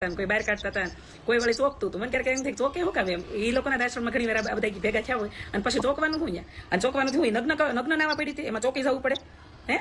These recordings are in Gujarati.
કોઈ બહાર કાઢતા હતા, કોઈ વળી ચોકતું હતું. મને ક્યારેક એમ થાય ચોકે શું કામ એમ. એ લોકોના આશ્રમમાં ઘણી વાર આ બધા ભેગા થયા હોય અને પછી ચોકવાનું શું અને ચોકવાનું થયું નગ્ન નાવા પડી હતી, એમાં ચોકી જવું પડે. હે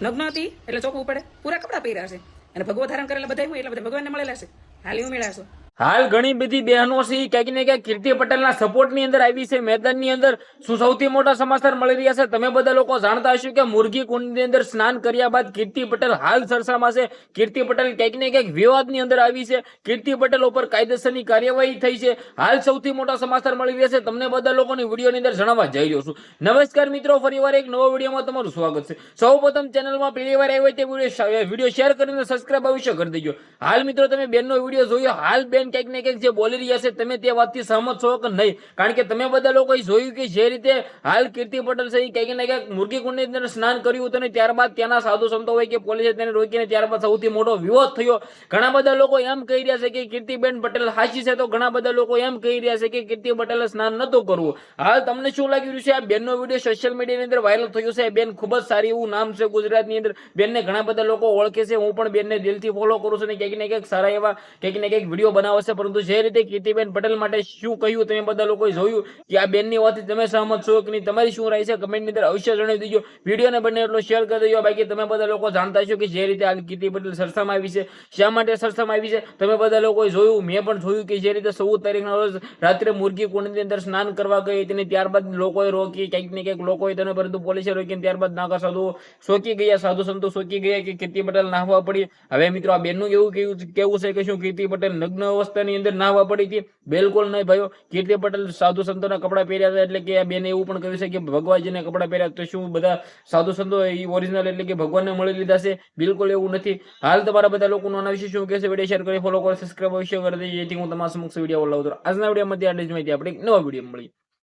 નગ્ન હતી એટલે ચોકવું પડે. પૂરા કપડાં પહેર્યા છે અને ભગવો ધારણ કરેલા બધા હોય એટલે બધા ભગવાનને મળેલા છે. હાલ એવું મેળાશો. હાલ ઘણી બધી બહેનો છે ક્યાંક ને ક્યાંક કીર્તિ પટેલના સપોર્ટની અંદર આવી છે. મેદાનની અંદર શું સૌથી મોટા સમાચાર મળી રહ્યા છે. તમે બધા લોકો જાણતા હશો કે મુરગી કુંડની અંદર સ્નાન કર્યા બાદ કીર્તિ પટેલ હાલ ચર્ચામાં છે. કીર્તિ પટેલ ક્યાંક ને ક્યાંક વિવાદની અંદર આવી છે. કીર્તિ પટેલ ઉપર કાયદેસરની કાર્યવાહી થઈ છે. હાલ સૌથી મોટા સમાચાર મળી રહ્યા છે. તમને બધા લોકોની વિડીયોની અંદર જણાવવા જઈ રહ્યો છું. નમસ્કાર મિત્રો, ફરીવાર એક નવો વિડીયોમાં તમારું સ્વાગત છે. સૌપ્રથમ ચેનલમાં પહેલી વાર આવ્યો તે વિડીયો શેર કરીને સબસ્ક્રાઇબ અવશ્ય કરી દેજો. હાલ મિત્રો તમે બેનનો વિડીયો જોયો. હાલ બેન ક્યાંક ને ક્યાંક જે બોલી રહ્યા છે તમે તે વાતથી સહમત છો કે નહીં? કારણ કે તમે બધા લોકોએ જોયું કે જે રીતે હાલ કીર્તિ પટેલ છે ક્યાંક ને ક્યાંક મુરગી કુંડની અંદર સ્નાન કર્યું હતું ને ત્યારબાદ ત્યાંના સાધુ સંતો હોય કે પોલીસે તેને રોકીને ત્યારબાદ સૌથી મોટો વિરોધ થયો. ઘણા બધા લોકો એમ કહી રહ્યા છે કે કીર્તિબેન પટેલ હાચી છે, તો ઘણા બધા લોકો એમ કહી રહ્યા છે કે કીર્તિ પટેલે સ્નાન નતું કરવું. હાલ તમને શું લાગી રહ્યું છે? આ બેનનો વિડીયો સોશિયલ મીડિયાની અંદર વાયરલ થયો છે. બેન ખૂબ જ સારી એવું નામ છે ગુજરાતની અંદર. બેનને ઘણા બધા લોકો ઓળખે છે. હું પણ બેનને દિલથી ફોલો કરું છું ને ક્યાંક ને ક્યાંક સારા એવા ક્યાંક ને ક્યાંક વિડીયો બનાવે છે. પરંતુ જે રીતે કીર્તિબેન પટેલ માટે શું કહ્યું તમે બધા લોકોએ જોયું કે આ બેનની વાતથી તમે સહમત છો કે નહીં? તમારી શું રાય છે કમેન્ટની અંદર અવશ્ય જણાવી દેજો. વિડીયોને બંને એટલો શેર કરી દેજો. બાકી તમે બધા લોકો જાણતા છો કે જે રીતે હાલ કીર્તિ પટેલ સરસામાં આવી છે, શા માટે સરસામાં આવી છે તમે બધા લોકોએ જોયું. મેં પણ જોયું કે જે રીતે 14 તારીખના રોજ રાત્રે મુરગી કુંડની અંદર સ્નાન કરવા ગઈ હતી. ત્યારબાદ લોકોએ રોકી, ક્યાંક ને ક્યાંક લોકોએ તેને, પરંતુ પોલીસે રોકીને ત્યારબાદ નાકા સાધુ શોકી ગયા, સાધુ સંતો શોકી ગયા કે કીર્તિ પટેલ નાહવા પડી. હવે મિત્રો આ બેનનું એવું કેવું છે કે શું કીર્તિ પટેલ નગ્ન અવસ્થાની અંદર નાહવા પડી હતી? બિલકુલ નહીં ભાઈઓ. કીર્તિ પટેલ સાધુ સંતોના કપડા પહેર્યા હતા. એટલે કે આ બેને એવું પણ કહ્યું છે કે ભગવાનજીને કપડા પહેર્યા. તો શું બધા સાધુ સંતો એ ઓરિજિનલ એટલે કે ભગવાનને મળી લીધા છે? બિલકુલ એવું નથી. હાલ તમારા બધા લોકોનું આના વિશે શું કહેશે? વિડીયો શેર કરી, ફોલો કરો, સબસ્ક્રાઇબ અવશ્ય કરી દેજો, જેથી હું તમારા સમક્ષ વિડીયો લાવતો. આજના વિડીયોમાં આટલી જ માહિતી. આપણે એક નવા વિડીયો મળી.